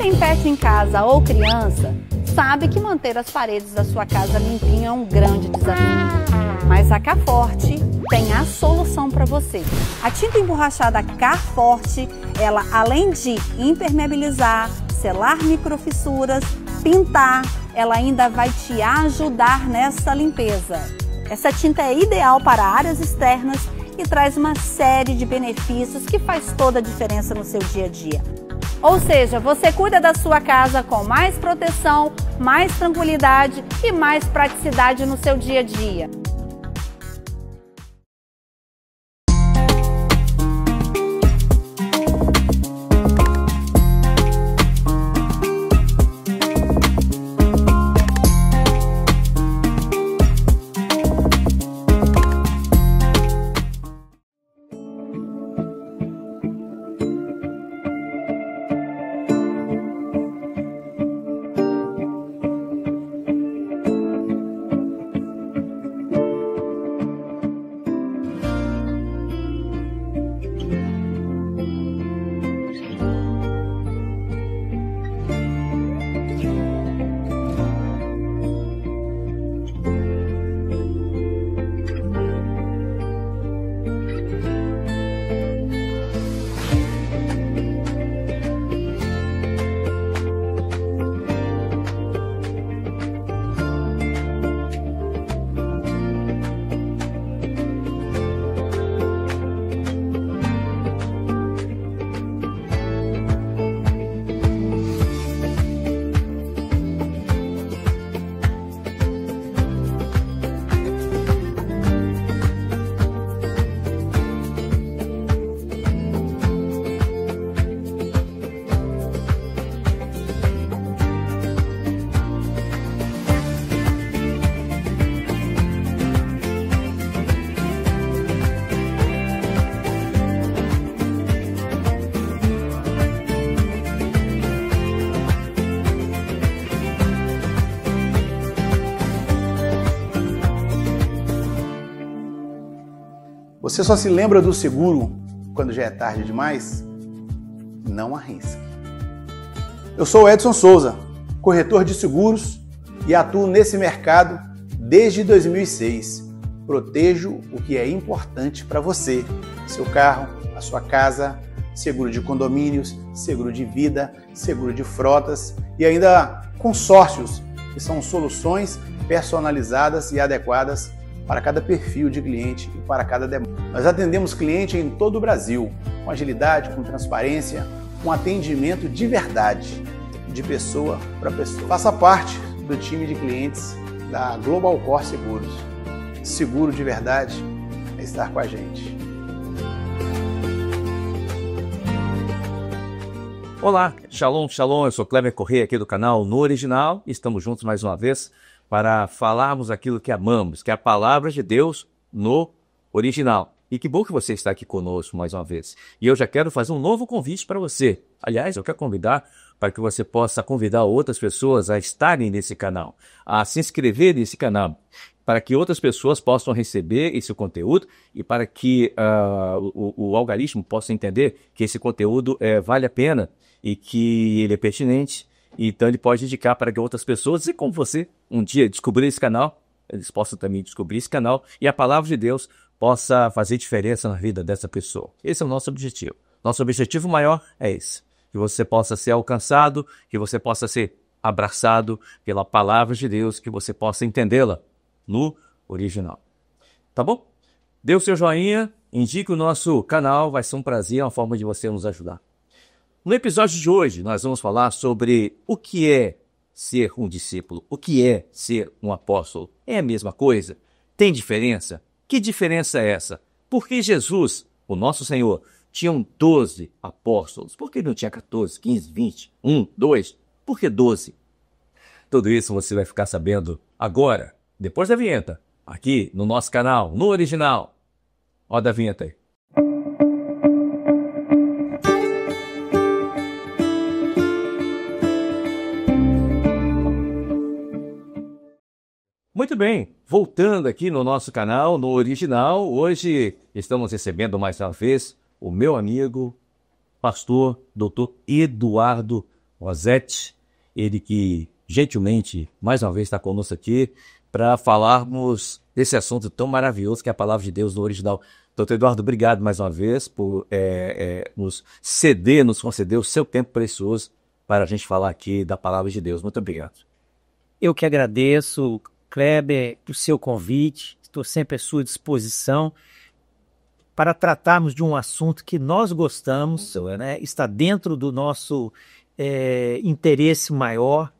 tem pet em casa ou criança, sabe que manter as paredes da sua casa limpinhas é um grande desafio. Mas a Carforte tem a solução para você. A tinta emborrachada Carforte, ela além de impermeabilizar, selar microfissuras, pintar, ela ainda vai te ajudar nessa limpeza. Essa tinta é ideal para áreas externas e traz uma série de benefícios que faz toda a diferença no seu dia a dia. Ou seja, você cuida da sua casa com mais proteção, mais tranquilidade e mais praticidade no seu dia a dia. Você só se lembra do seguro quando já é tarde demais? Não arrisque. Eu sou o Edson Souza, corretor de seguros e atuo nesse mercado desde 2006. Protejo o que é importante para você, seu carro, a sua casa, seguro de condomínios, seguro de vida, seguro de frotas e ainda consórcios, que são soluções personalizadas e adequadas para cada perfil de cliente e para cada demanda. Nós atendemos cliente em todo o Brasil, com agilidade, com transparência, com atendimento de verdade, de pessoa para pessoa. Faça parte do time de clientes da Global Core Seguros. Seguro de verdade é estar com a gente. Olá, Shalom, Shalom, eu sou Cleber Correia aqui do canal No Original. Estamos juntos mais uma vez para falarmos aquilo que amamos, que é a palavra de Deus no original. E que bom que você está aqui conosco mais uma vez. E eu já quero fazer um novo convite para você. Aliás, eu quero convidar para que você possa convidar outras pessoas a estarem nesse canal, a se inscrever nesse canal, para que outras pessoas possam receber esse conteúdo e para que o algoritmo possa entender que esse conteúdo vale a pena e que ele é pertinente. Então ele pode indicar para que outras pessoas, e como você, um dia descobrir esse canal, eles possam também descobrir esse canal e a palavra de Deus possa fazer diferença na vida dessa pessoa. Esse é o nosso objetivo. Nosso objetivo maior é esse. Que você possa ser alcançado, que você possa ser abraçado pela palavra de Deus, que você possa entendê-la no original. Tá bom? Dê o seu joinha, indique o nosso canal, vai ser um prazer, uma forma de você nos ajudar. No episódio de hoje, nós vamos falar sobre o que é ser um discípulo, o que é ser um apóstolo. É a mesma coisa? Tem diferença? Que diferença é essa? Por que Jesus, o nosso Senhor, tinha 12 apóstolos? Por que ele não tinha 14, 15, 20, 1, 2? Por que 12? Tudo isso você vai ficar sabendo agora, depois da vinheta, aqui no nosso canal, no original. Roda a vinheta aí. Muito bem, voltando aqui no nosso canal, no original, hoje estamos recebendo mais uma vez o meu amigo, pastor Dr. Eduardo Rosete, ele que gentilmente, mais uma vez, está conosco aqui para falarmos desse assunto tão maravilhoso que é a palavra de Deus no original. Doutor Eduardo, obrigado mais uma vez por nos conceder o seu tempo precioso para a gente falar aqui da palavra de Deus. Muito obrigado. Eu que agradeço, Kleber, o seu convite. Estou sempre à sua disposição para tratarmos de um assunto que nós gostamos, né? Está dentro do nosso interesse maior,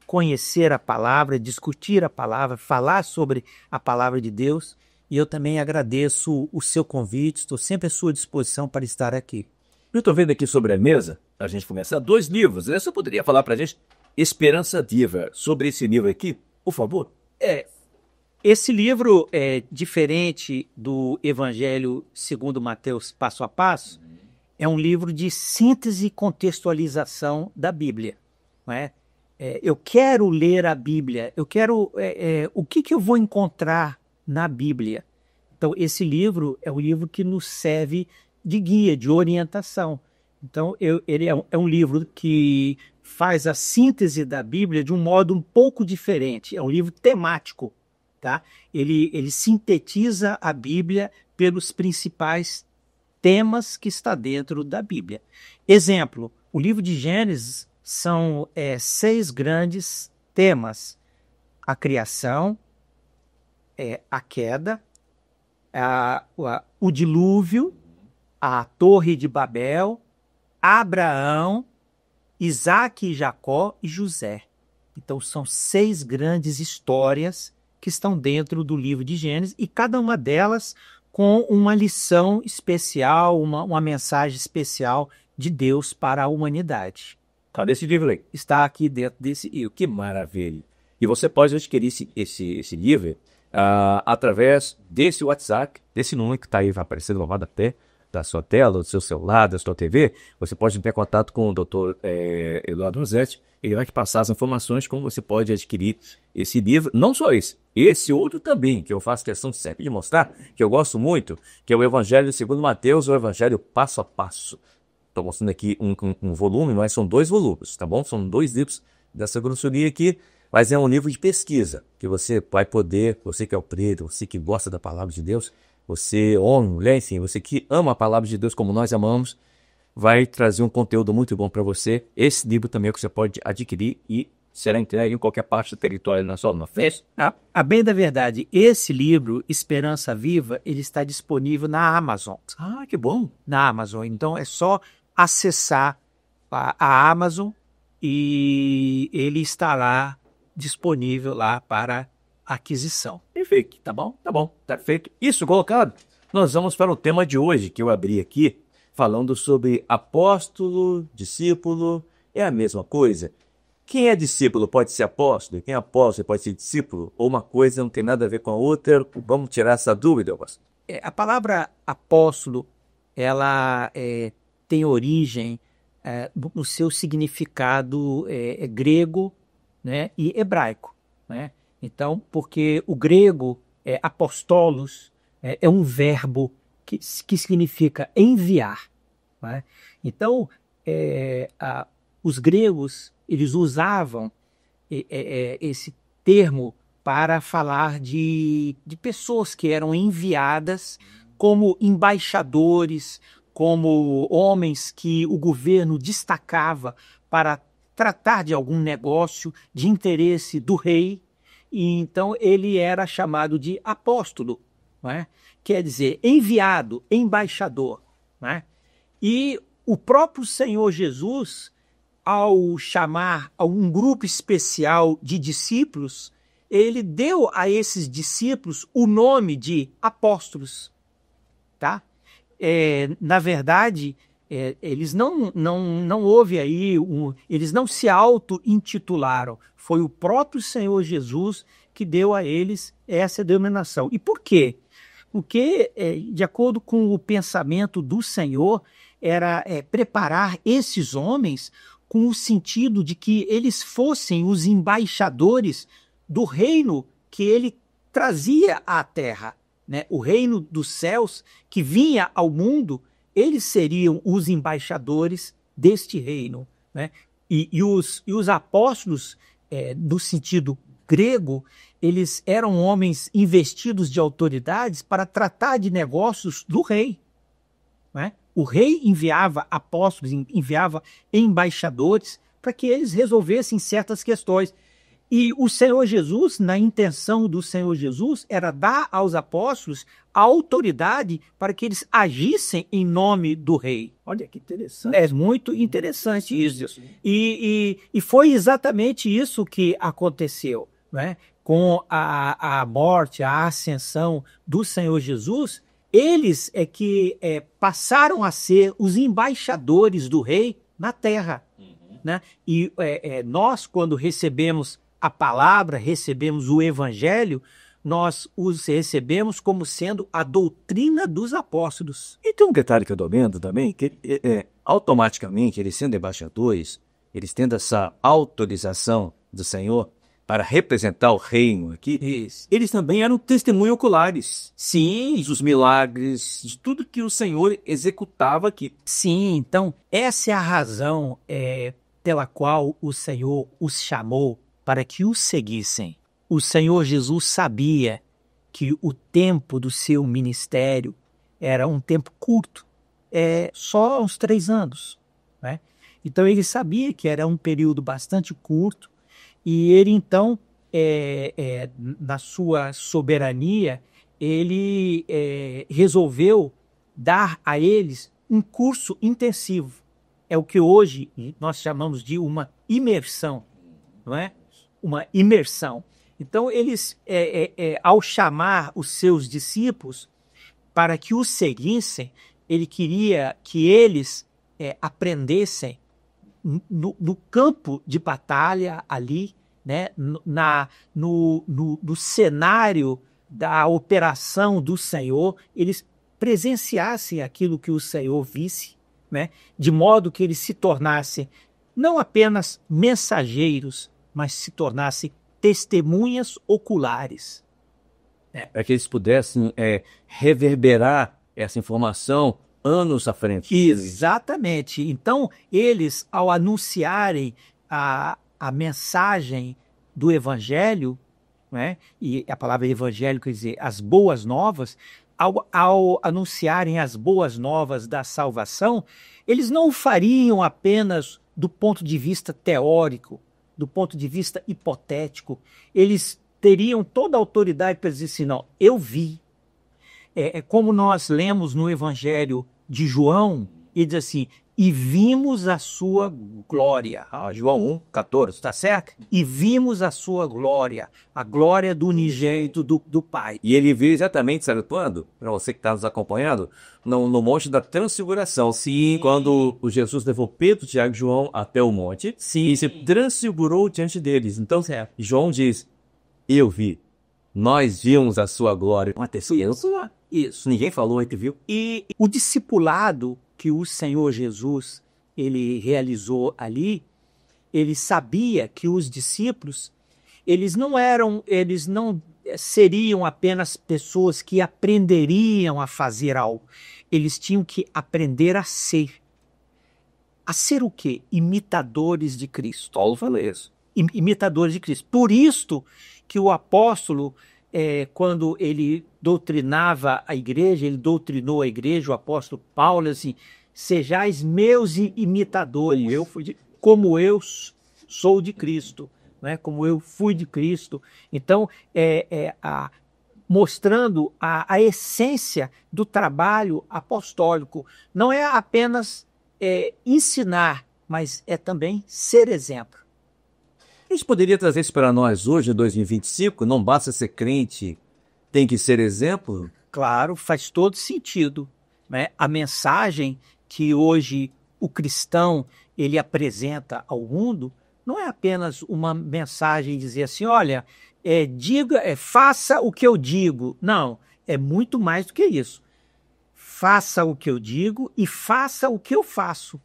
conhecer a palavra, discutir a palavra, falar sobre a palavra de Deus. E eu também agradeço o seu convite, estou sempre à sua disposição para estar aqui. Eu estou vendo aqui sobre a mesa, a gente começar 2 livros. Você poderia falar para a gente, Esperança Viva, sobre esse livro aqui, por favor? Esse livro é diferente do Evangelho segundo Mateus Passo a Passo. É um livro de síntese e contextualização da Bíblia. Não é? Eu quero ler a Bíblia, eu quero... o que eu vou encontrar na Bíblia? Então, esse livro é um livro que nos serve de guia, de orientação. Então, ele é um livro que faz a síntese da Bíblia de um modo um pouco diferente. É um livro temático. Tá? Ele sintetiza a Bíblia pelos principais temas que está dentro da Bíblia. Exemplo, o livro de Gênesis são 6 grandes temas: a criação, a queda, o dilúvio, a Torre de Babel, Abraão, Isaac e Jacó e José. Então são 6 grandes histórias que estão dentro do livro de Gênesis, e cada uma delas com uma lição especial, uma mensagem especial de Deus para a humanidade. Está nesse livro aí? Está aqui dentro desse livro. Que maravilha! E você pode adquirir esse livro através desse WhatsApp, desse número que está aí, vai aparecer no rodapé da sua tela, do seu celular, da sua TV. Você pode ter contato com o Dr. Eduardo Rosete. Ele vai te passar as informações como você pode adquirir esse livro. Não só esse outro também, que eu faço questão sempre de mostrar, que eu gosto muito, que é o Evangelho segundo Mateus, o Evangelho Passo a Passo. Estou mostrando aqui um volume, mas são 2 volumes, tá bom? São 2 livros dessa grossuria aqui, mas é um livro de pesquisa, que você vai poder, você que é o preto, você que gosta da palavra de Deus, você, homem, mulher, enfim, você que ama a palavra de Deus como nós amamos, vai trazer um conteúdo muito bom para você. Esse livro também é que você pode adquirir e será entregue em qualquer parte do território nacional. Não fez? A bem da verdade, esse livro, Esperança Viva, ele está disponível na Amazon. Ah, que bom! Na Amazon. Então é só acessar a Amazon e ele está lá, disponível lá para aquisição. Perfeito, tá bom, tá feito. Isso colocado, nós vamos para o tema de hoje, que eu abri aqui, falando sobre apóstolo, discípulo, é a mesma coisa? Quem é discípulo pode ser apóstolo, quem é apóstolo pode ser discípulo, ou uma coisa não tem nada a ver com a outra? Vamos tirar essa dúvida, pastor. A palavra apóstolo, ela tem origem no seu significado grego, né, e hebraico, né? Então, porque o grego, apostolos, é um verbo que significa enviar, né? Então, os gregos, eles usavam esse termo para falar de pessoas que eram enviadas como embaixadores, como homens que o governo destacava para tratar de algum negócio de interesse do rei. E então ele era chamado de apóstolo, não é? Quer dizer, enviado, embaixador, não é? E o próprio Senhor Jesus, ao chamar a um grupo especial de discípulos, ele deu a esses discípulos o nome de apóstolos, tá? Na verdade, eles não houve aí, eles não se auto-intitularam. Foi o próprio Senhor Jesus que deu a eles essa denominação. E por quê? Porque, de acordo com o pensamento do Senhor, era preparar esses homens com o sentido de que eles fossem os embaixadores do reino que ele trazia à terra, né? O reino dos céus que vinha ao mundo, eles seriam os embaixadores deste reino, né? E os apóstolos, no sentido grego, eles eram homens investidos de autoridades para tratar de negócios do rei. Né? O rei enviava apóstolos, enviava embaixadores para que eles resolvessem certas questões. E o Senhor Jesus, na intenção do Senhor Jesus, era dar aos apóstolos a autoridade para que eles agissem em nome do rei. Olha que interessante. É muito interessante isso. E foi exatamente isso que aconteceu, né? Com a morte, a ascensão do Senhor Jesus. Eles é que passaram a ser os embaixadores do rei na terra. Né? E nós, quando recebemos a palavra, recebemos o evangelho, nós os recebemos como sendo a doutrina dos apóstolos. E tem um detalhe que eu dou vendo também, que automaticamente, eles sendo embaixadores, eles tendo essa autorização do Senhor para representar o reino aqui, Isso. eles também eram testemunhos oculares. Sim, Dos milagres, de tudo que o Senhor executava aqui. sim. Então, essa é a razão pela qual o Senhor os chamou para que os seguissem. O Senhor Jesus sabia que o tempo do seu ministério era um tempo curto, só uns 3 anos. Né? Então ele sabia que era um período bastante curto e ele então, na sua soberania, ele resolveu dar a eles um curso intensivo. É o que hoje nós chamamos de uma imersão, não é? Uma imersão. Então, eles, ao chamar os seus discípulos para que os seguissem, ele queria que eles aprendessem no campo de batalha ali, né, no cenário da operação do Senhor, eles presenciassem aquilo que o Senhor visse, né, de modo que eles se tornassem não apenas mensageiros, mas se tornassem testemunhas oculares. Para que eles pudessem reverberar essa informação anos à frente. Exatamente. Então, eles, ao anunciarem a mensagem do Evangelho, né, e a palavra Evangelho quer dizer as boas novas, ao anunciarem as boas novas da salvação, eles não o fariam apenas do ponto de vista teórico, do ponto de vista hipotético. Eles teriam toda a autoridade para dizer assim, não, eu vi. Como nós lemos no Evangelho de João, ele diz assim, e vimos a sua glória. João 1,14. Está certo? E vimos a sua glória, a glória do unigênito do Pai. E ele viu exatamente, sabe quando? Para você que está nos acompanhando, no Monte da Transfiguração. Sim. Quando o Jesus levou Pedro, Tiago e João até o monte. Sim. E se transfigurou diante deles. Então, certo. João diz, eu vi. Nós vimos a sua glória. Uma testemunha. Isso. Ninguém falou, ele viu. E o discipulado que o Senhor Jesus ele realizou ali, ele sabia que os discípulos, eles não seriam apenas pessoas que aprenderiam a fazer algo. Eles tinham que aprender a ser. A ser o quê? Imitadores de Cristo. Paulo fala isso. Imitadores de Cristo. Por isto que o apóstolo, quando ele doutrinava a igreja, ele doutrinou a igreja, o apóstolo Paulo, assim, sejais meus imitadores, como eu sou de Cristo, né? Como eu fui de Cristo. Então, mostrando a essência do trabalho apostólico. Não é apenas ensinar, mas é também ser exemplo. A gente poderia trazer isso para nós hoje, em 2025? Não basta ser crente, tem que ser exemplo? Claro, faz todo sentido. Né? A mensagem que hoje o cristão ele apresenta ao mundo não é apenas uma mensagem de dizer assim, olha, faça o que eu digo. Não, é muito mais do que isso. Faça o que eu digo e faça o que eu faço.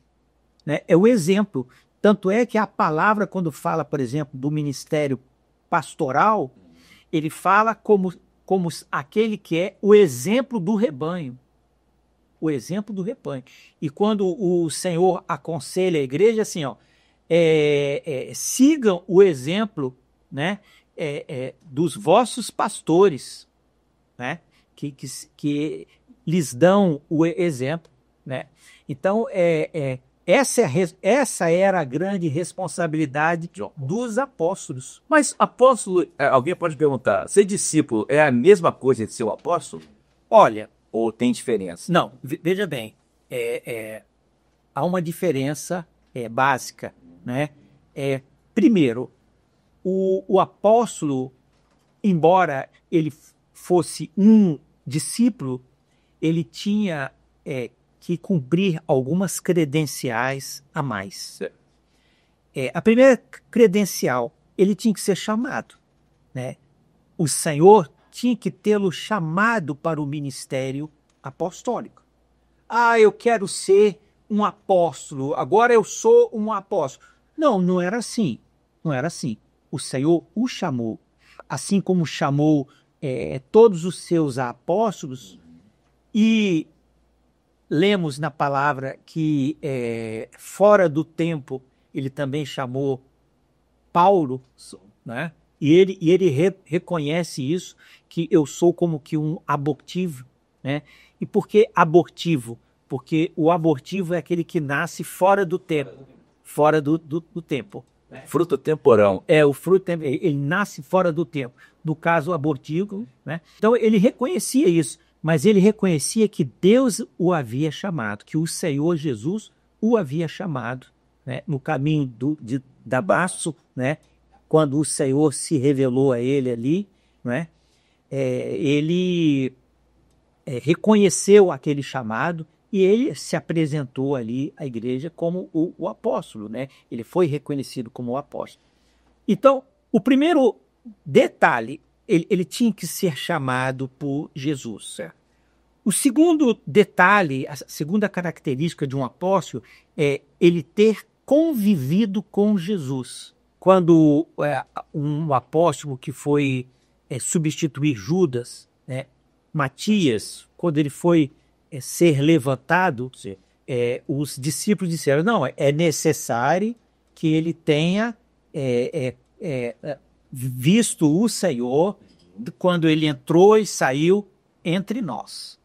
Né? É o exemplo. Tanto é que a palavra, quando fala, por exemplo, do ministério pastoral, ele fala como aquele que é o exemplo do rebanho. O exemplo do rebanho. E quando o Senhor aconselha a igreja, assim, ó, sigam o exemplo, né, dos vossos pastores, né, que lhes dão o exemplo, né? Então, essa era a grande responsabilidade dos apóstolos. Mas apóstolo, alguém pode perguntar, ser discípulo é a mesma coisa de ser um apóstolo? Olha, Ou tem diferença? não, veja bem, há uma diferença básica, né? Primeiro, o apóstolo, embora ele fosse um discípulo, ele tinha que cumprir algumas credenciais a mais. A primeira credencial, ele tinha que ser chamado, né? O Senhor tinha que tê-lo chamado para o ministério apostólico. Ah, eu quero ser um apóstolo, agora eu sou um apóstolo. Não, não era assim. Não era assim. O Senhor o chamou, assim como chamou todos os seus apóstolos, e lemos na palavra que fora do tempo ele também chamou Paulo, né? E ele reconhece isso, que eu sou como que um abortivo, né? E por que abortivo? Porque o abortivo é aquele que nasce fora do tempo, fora do tempo. Fruto temporão. O fruto ele nasce fora do tempo. No caso abortivo, né? Então ele reconhecia isso, mas ele reconhecia que Deus o havia chamado, que o Senhor Jesus o havia chamado, né? No caminho de Damasco, né? Quando o Senhor se revelou a ele ali, né? Ele reconheceu aquele chamado e ele se apresentou ali à igreja como o apóstolo, né? Ele foi reconhecido como o apóstolo. Então, o primeiro detalhe, ele tinha que ser chamado por Jesus. Certo? O segundo detalhe, a segunda característica de um apóstolo é ele ter convivido com Jesus. Quando um apóstolo que foi substituir Judas, né, Matias, quando ele foi ser levantado, os discípulos disseram, não, é necessário que ele tenha visto o Senhor quando ele entrou e saiu entre nós.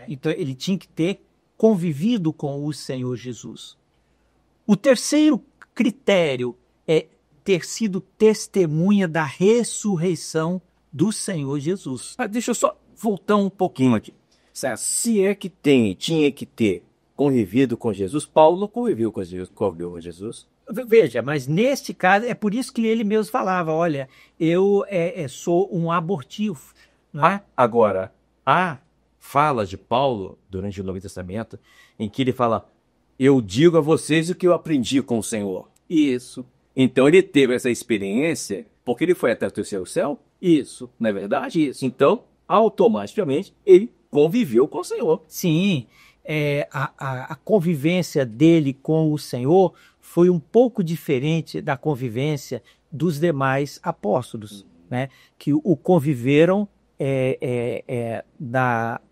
Então ele tinha que ter convivido com o Senhor Jesus. O terceiro critério é ter sido testemunha da ressurreição do Senhor Jesus. Deixa eu só voltar um pouquinho aqui. Se é que tinha que ter convivido com Jesus, Paulo não conviveu com Jesus. Veja, mas neste caso, é por isso que ele mesmo falava, olha, eu sou um abortivo. Né? Agora, há falas de Paulo, durante o Novo Testamento, em que ele fala, eu digo a vocês o que eu aprendi com o Senhor. Isso. Então ele teve essa experiência, porque ele foi até o terceiro céu? Isso. Não é verdade? Isso. Então, automaticamente, ele conviveu com o Senhor. Sim, a convivência dele com o Senhor foi um pouco diferente da convivência dos demais apóstolos, né? Que o conviveram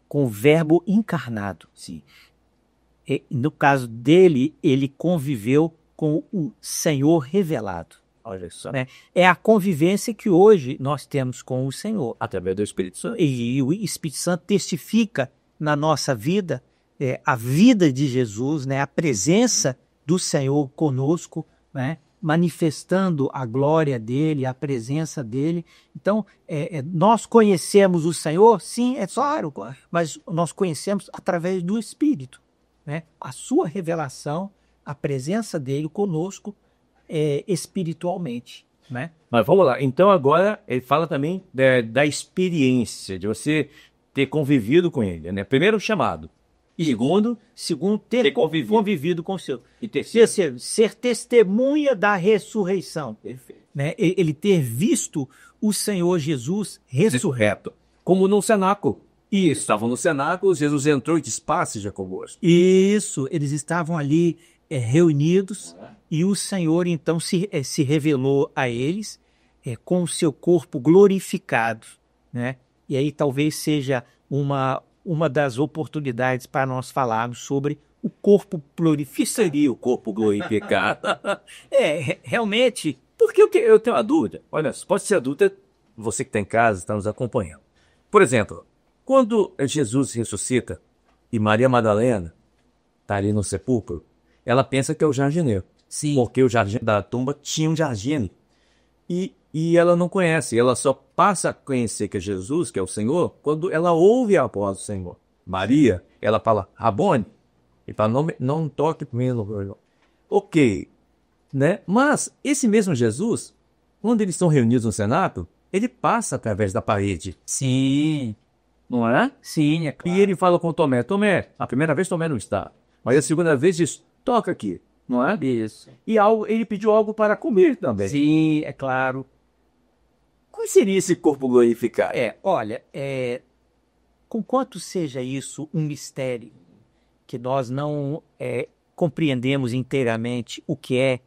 com o verbo encarnado. Sim. No caso dele, ele conviveu com o Senhor revelado. Olha só. Né? É a convivência que hoje nós temos com o Senhor. Através do Espírito Santo. E o Espírito Santo testifica na nossa vida a vida de Jesus, né? A presença do Senhor conosco, né? Manifestando a glória dele, a presença dele. Então, nós conhecemos o Senhor, sim, é claro, mas nós conhecemos através do Espírito. Né? A sua revelação, a presença dele conosco espiritualmente. Né? Mas vamos lá, então agora ele fala também da experiência, de você ter convivido com ele. Né? Primeiro, o chamado. Segundo, ter convivido com o Senhor. E terceiro, ser testemunha da ressurreição. Perfeito. Né? Ele ter visto o Senhor Jesus ressurreto. Como no cenáculo. Isso. Estavam no cenáculo, Jesus entrou e disse, passe já convosco. Isso, eles estavam ali reunidos e o Senhor então se revelou a eles com o seu corpo glorificado. Né? E aí talvez seja uma das oportunidades para nós falarmos sobre o corpo glorificado. Que seria o corpo glorificado? Realmente, Porque eu tenho uma dúvida. Olha, pode ser a dúvida, você que está em casa, está nos acompanhando. Por exemplo, quando Jesus ressuscita e Maria Madalena está ali no sepulcro, ela pensa que é o jardineiro. sim, Porque o jardim da tumba tinha um jardim. E ela não conhece, ela só passa a conhecer que é Jesus, que é o Senhor, quando ela ouve a voz do Senhor. Maria, ela fala, Rabone, e fala, não toque por mim, ok, né? Mas esse mesmo Jesus, quando eles estão reunidos no Senado, ele passa através da parede, sim, não é? sim, é claro. E ele fala com Tomé, Tomé, a primeira vez Tomé não está, mas a segunda vez diz, toca aqui, não é? Isso. E ele pediu algo para comer também. Sim, é claro. Qual seria esse corpo glorificado? Olha, conquanto seja isso um mistério que nós não compreendemos inteiramente o que é,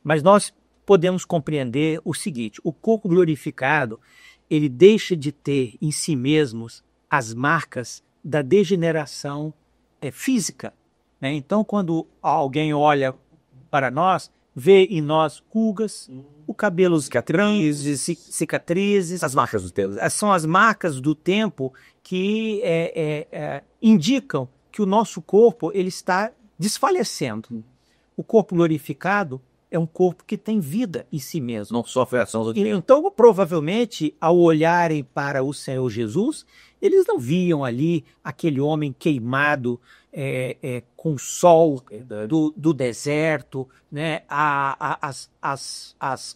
mas nós podemos compreender o seguinte: o corpo glorificado, ele deixa de ter em si mesmos as marcas da degeneração física, né? Então, quando alguém olha para nós, vê em nós rugas, o cabelo cicatrizes, As marcas do tempo. são as marcas do tempo que indicam que o nosso corpo ele está desfalecendo. O corpo glorificado é um corpo que tem vida em si mesmo. Não sofre ação do tempo. Então, provavelmente, ao olharem para o Senhor Jesus, eles não viam ali aquele homem queimado com o sol do deserto, né? As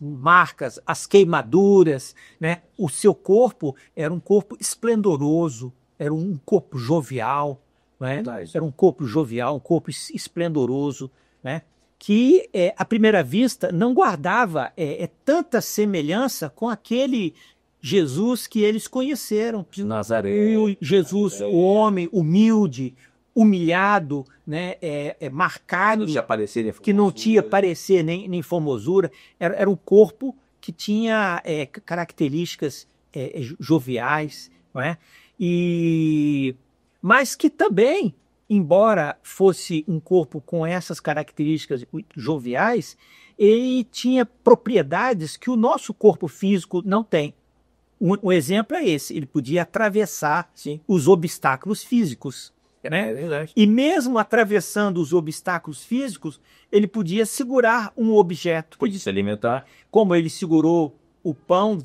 marcas, as queimaduras, né? O seu corpo era um corpo esplendoroso, era um corpo jovial, né? Era um corpo jovial, um corpo esplendoroso, né? Que, à primeira vista, não guardava tanta semelhança com aquele Jesus que eles conheceram. De Nazaré. Jesus, o homem humilde, humilhado, né, marcado, que não tinha parecer nem formosura. Era um corpo que tinha características joviais, não é? Mas que também, embora fosse um corpo com essas características joviais, ele tinha propriedades que o nosso corpo físico não tem. Um exemplo é esse: ele podia atravessar os obstáculos físicos, né? E mesmo atravessando os obstáculos físicos, ele podia segurar um objeto. Podia se alimentar. Como ele segurou o pão,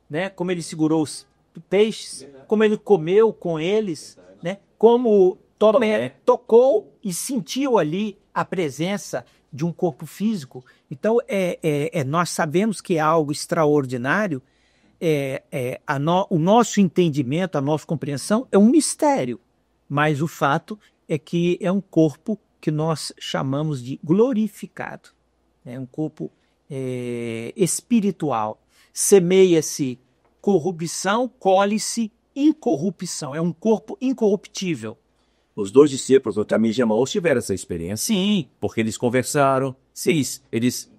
né? Como ele segurou os peixes, como ele comeu com eles, né? Como Tomé tocou e sentiu ali a presença de um corpo físico. Então, nós sabemos que é algo extraordinário. O nosso entendimento, a nossa compreensão é um mistério, mas o fato é que é um corpo que nós chamamos de glorificado. É um corpo espiritual. Semeia-se corrupção, colhe-se incorrupção. É um corpo incorruptível. Os dois discípulos do Caminho de Emaús tiveram essa experiência. Sim. Porque eles conversaram, eles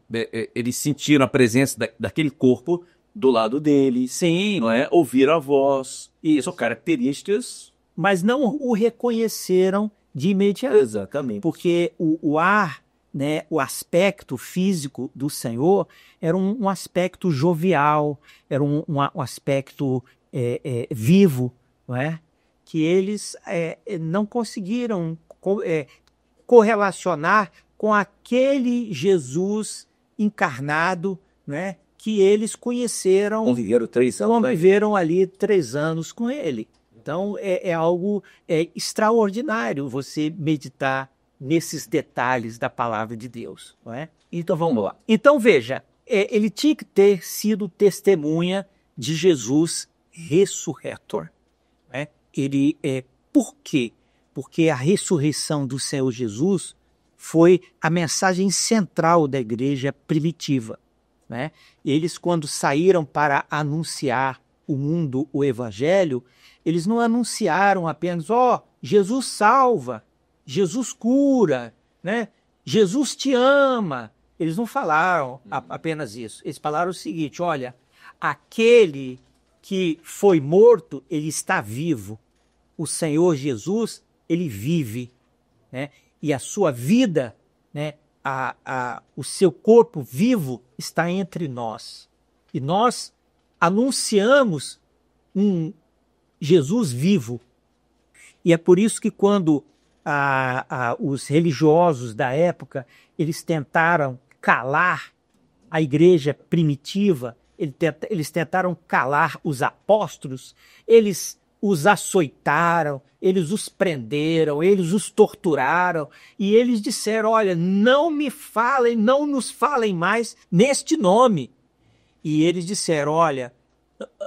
sentiram a presença daquele corpo do lado deles. Sim. Não é? Ouviram a voz. E são características. Mas não o reconheceram de imediato. Exatamente. Porque o ar, né, o aspecto físico do Senhor era um aspecto jovial, era um aspecto vivo, não é? Que eles não conseguiram correlacionar com aquele Jesus encarnado, né, que eles conheceram. Conviveram ali 3 anos com ele. Então, é algo extraordinário você meditar nesses detalhes da palavra de Deus, não é? Então, vamos lá. Então, veja, ele tinha que ter sido testemunha de Jesus ressurretor. Né? Por quê? Porque a ressurreição do Senhor Jesus foi a mensagem central da igreja primitiva. Né? Eles, quando saíram para anunciar o mundo, o evangelho, eles não anunciaram apenas, Jesus salva, Jesus cura, né? Jesus te ama. Eles não falaram apenas isso. Eles falaram o seguinte: olha, aquele que foi morto, ele está vivo. O Senhor Jesus, ele vive. Né? e a sua vida, né, o seu corpo vivo está entre nós. E nós anunciamos um Jesus vivo. E é por isso que quando os religiosos da época, eles tentaram calar a igreja primitiva, eles tentaram calar os apóstolos, eles os açoitaram, eles os prenderam, eles os torturaram, e eles disseram, olha, não nos falem mais neste nome. E eles disseram, olha,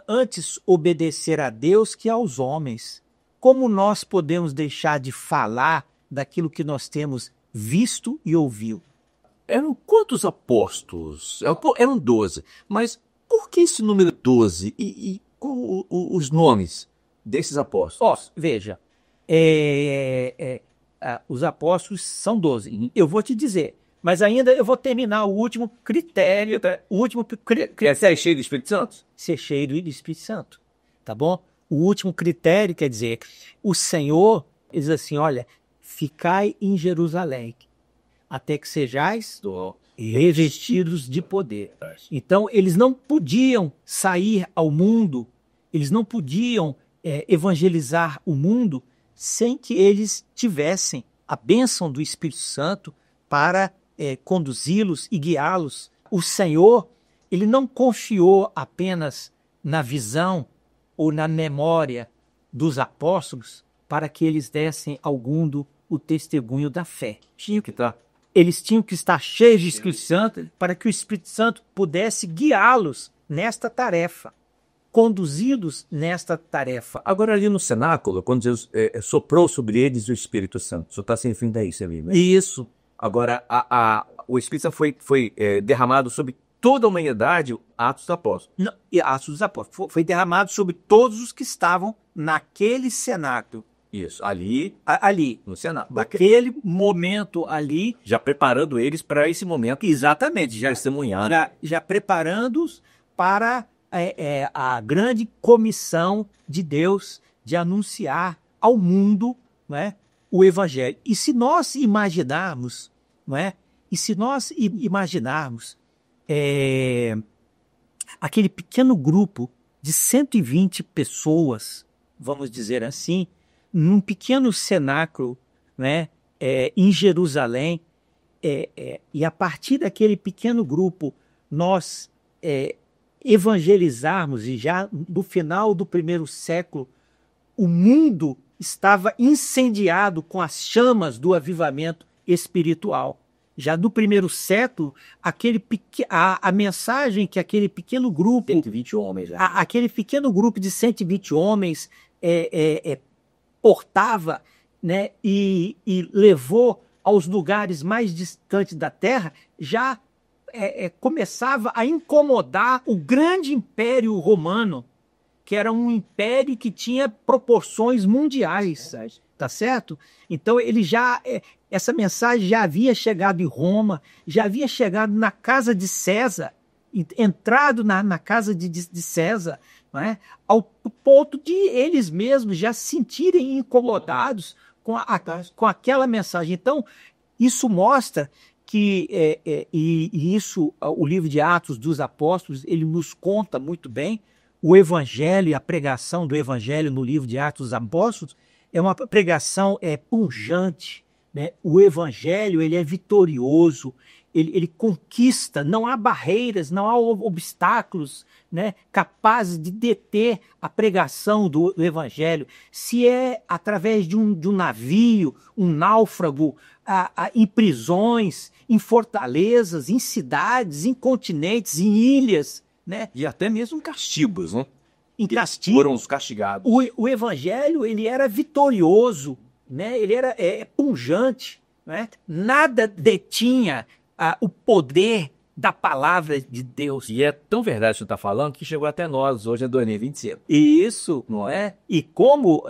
antes obedecer a Deus que aos homens. Como nós podemos deixar de falar daquilo que nós temos visto e ouvido? Eram quantos apóstolos? Eram 12. Mas por que esse número 12? E os nomes desses apóstolos? Veja, os apóstolos são 12. Eu vou te dizer, mas ainda eu vou terminar o último critério. O último critério. É ser cheio do Espírito Santo? Ser cheio do Espírito Santo, tá bom? O último critério quer dizer, o Senhor diz assim, olha, ficai em Jerusalém, até que sejais revestidos de poder. Então, eles não podiam sair ao mundo, eles não podiam evangelizar o mundo sem que eles tivessem a bênção do Espírito Santo para conduzi-los e guiá-los. O Senhor, ele não confiou apenas na visão ou na memória dos apóstolos para que eles dessem ao mundo o testemunho da fé. Eles tinham que estar cheios de Espírito Santo para que o Espírito Santo pudesse guiá-los nesta tarefa, conduzidos nesta tarefa. Agora ali no cenáculo, quando Deus soprou sobre eles o Espírito Santo, só está sem fim daí, você viu? Isso. Agora, o Espírito Santo foi derramado sobre toda a humanidade, Atos dos Apóstolos. Não, e Atos dos Apóstolos. Foi derramado sobre todos os que estavam naquele cenáculo. Isso, ali no cenáculo. Naquele momento ali. Já preparando eles para esse momento. Exatamente. Já testemunhando. Já preparando-os para a grande comissão de Deus de anunciar ao mundo, né, o Evangelho. E se nós imaginarmos, não é? Aquele pequeno grupo de 120 pessoas, vamos dizer assim, num pequeno cenáculo, né, em Jerusalém, e a partir daquele pequeno grupo nós evangelizarmos, e já no final do primeiro século, o mundo estava incendiado com as chamas do avivamento espiritual. Já no primeiro século, a mensagem que aquele pequeno grupo... 120 homens. Aquele pequeno grupo de 120 homens portava, né, e levou aos lugares mais distantes da terra, já começava a incomodar o grande império romano, que era um império que tinha proporções mundiais, tá certo? Então essa mensagem já havia chegado em Roma, já havia chegado na casa de César, entrado na casa de César, não é? Ao ponto de eles mesmos já se sentirem incomodados com aquela mensagem. Então, isso mostra que, isso, o livro de Atos dos Apóstolos, ele nos conta muito bem. O Evangelho e a pregação do Evangelho no livro de Atos dos Apóstolos é uma pregação pujante, né? O Evangelho, ele é vitorioso, ele conquista, não há barreiras, não há obstáculos, né, capazes de deter a pregação do Evangelho. Se é através de um navio, um náufrago, em prisões, em fortalezas, em cidades, em continentes, em ilhas, né? E até mesmo castigos, né? Em castigo. Foram os castigados. O Evangelho, ele era vitorioso, né? Ele era pujante, né? Nada detinha o poder da palavra de Deus. E é tão verdade o que você está falando que chegou até nós hoje em 2025. Isso, não é? E como,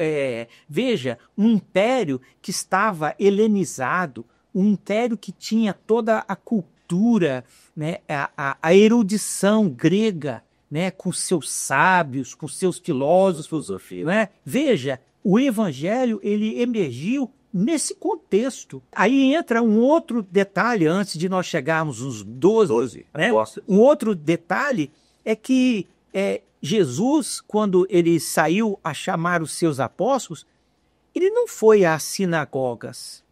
veja, um império que estava helenizado, um império que tinha toda a cultura, né, a erudição grega, né, com seus sábios, com seus filósofos, né? Veja, o Evangelho, ele emergiu nesse contexto. Aí entra um outro detalhe, antes de nós chegarmos nos 12, né? Um outro detalhe é que Jesus, quando ele saiu a chamar os seus apóstolos, ele não foi às sinagogas.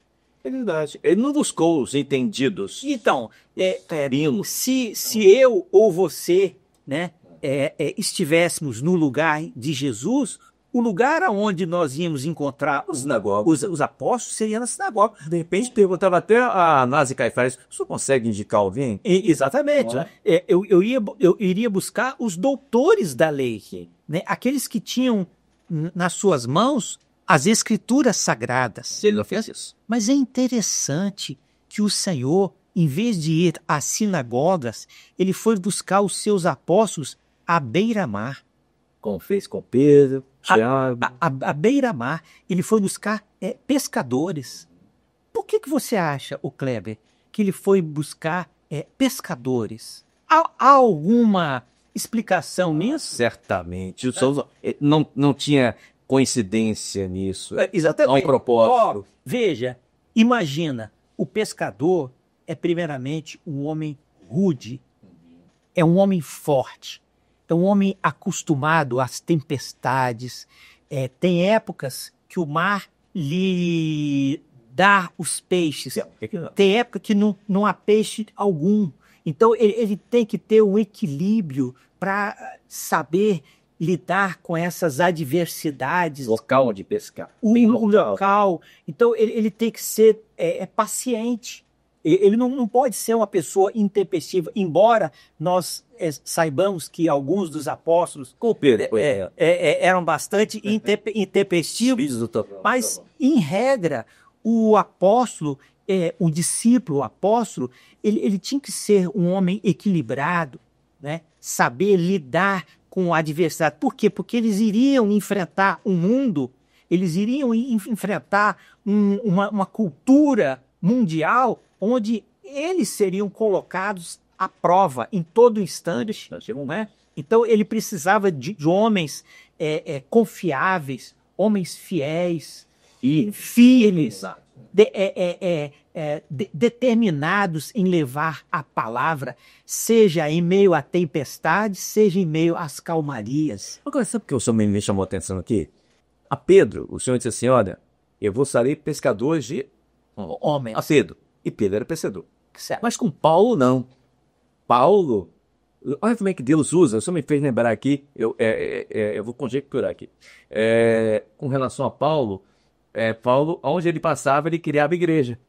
É verdade. Ele não buscou os entendidos. Então, se eu ou você, né, estivéssemos no lugar de Jesus, o lugar onde nós íamos encontrar os apóstolos seria na sinagoga. De repente perguntava até a Anás e Caifás, o senhor consegue indicar alguém? Exatamente. Eu iria buscar os doutores da lei, né, aqueles que tinham nas suas mãos as escrituras sagradas. Ele não fez isso. Mas é interessante que o Senhor, em vez de ir às sinagogas, ele foi buscar os seus apóstolos à beira-mar. Como fez com Pedro, Tiago. À beira-mar, ele foi buscar pescadores. Por que você acha, o Kleber, que ele foi buscar pescadores? Há alguma explicação nisso? Certamente. Não tinha coincidência nisso. Exatamente. Não é propósito. Veja, imagina, o pescador é primeiramente um homem rude, é um homem forte, é um homem acostumado às tempestades. Tem épocas que o mar lhe dá os peixes, tem época que não há peixe algum. Então ele tem que ter um equilíbrio para saber lidar com essas adversidades. Local de pescar. Local. Então ele tem que ser paciente. Ele não pode ser uma pessoa intempestiva, embora nós saibamos que alguns dos apóstolos eram bastante intempestivos, mas, em regra, o apóstolo, o discípulo, o apóstolo, ele tinha que ser um homem equilibrado, né? Saber lidar com a adversidade. Por quê? Porque eles iriam enfrentar um mundo, eles iriam enfrentar uma cultura mundial onde eles seriam colocados à prova em todo instante. Né? Então ele precisava de homens confiáveis, homens fiéis e firmes, determinados em levar a palavra, seja em meio à tempestade, seja em meio às calmarias. Agora, sabe o que o senhor me chamou a atenção aqui? A Pedro, o senhor disse assim, olha, eu vou sair pescadores de homens. A Pedro. E Pedro era pescador. Certo. Mas com Paulo, não. Paulo, olha como é que Deus usa, o senhor me fez lembrar aqui, eu vou conjecturar aqui. Com relação a Paulo, Paulo, onde ele passava, ele criava igreja.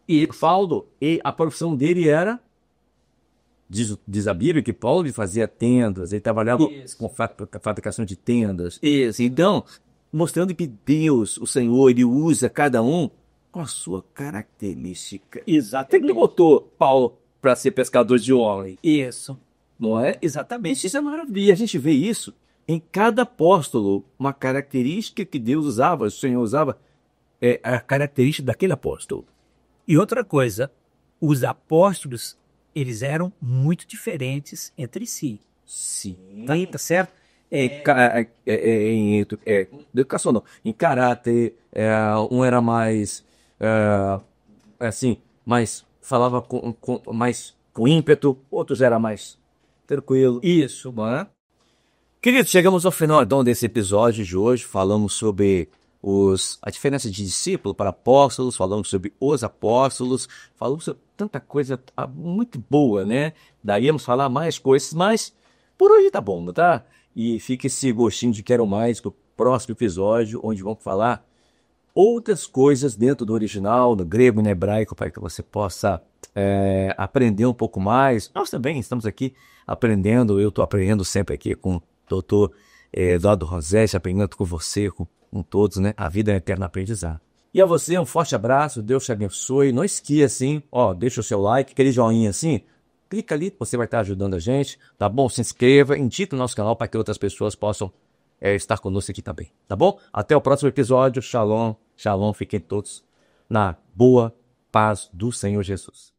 E Paulo, a profissão dele era, diz a Bíblia, que Paulo fazia tendas, ele trabalhava com fabricação de tendas. Isso. Então, mostrando que Deus, o Senhor, ele usa cada um com a sua característica. Exato. Ele botou Paulo para ser pescador de homem. Isso. Não é? Exatamente. Isso é maravilha. A gente vê isso em cada apóstolo, uma característica que Deus usava, o Senhor usava, a característica daquele apóstolo. E outra coisa, os apóstolos, eles eram muito diferentes entre si. Sim. Tá certo? Em educação não, em caráter, um era mais assim, mais falava mais com ímpeto, outros era mais tranquilo. Isso. Não é? Queridos, chegamos ao final então desse episódio de hoje. Falamos sobre a diferença de discípulo para apóstolos, falamos sobre os apóstolos, falamos sobre tanta coisa muito boa, né? Daríamos falar mais coisas, mas por hoje tá bom, tá? E fica esse gostinho de quero mais pro próximo episódio, onde vamos falar outras coisas dentro do original, no grego e no hebraico, para que você possa aprender um pouco mais. Nós também estamos aqui aprendendo, eu estou aprendendo sempre aqui com o doutor Eduardo Rosete, aprendendo com você, com todos, né? A vida é eterna aprendizado. E a você, um forte abraço, Deus te abençoe. Não esqueça, assim, deixa o seu like, aquele joinha assim, clica ali, você vai estar ajudando a gente, tá bom? Se inscreva, indique o nosso canal para que outras pessoas possam estar conosco aqui também, tá bom? Até o próximo episódio. Shalom, shalom, fiquem todos na boa paz do Senhor Jesus.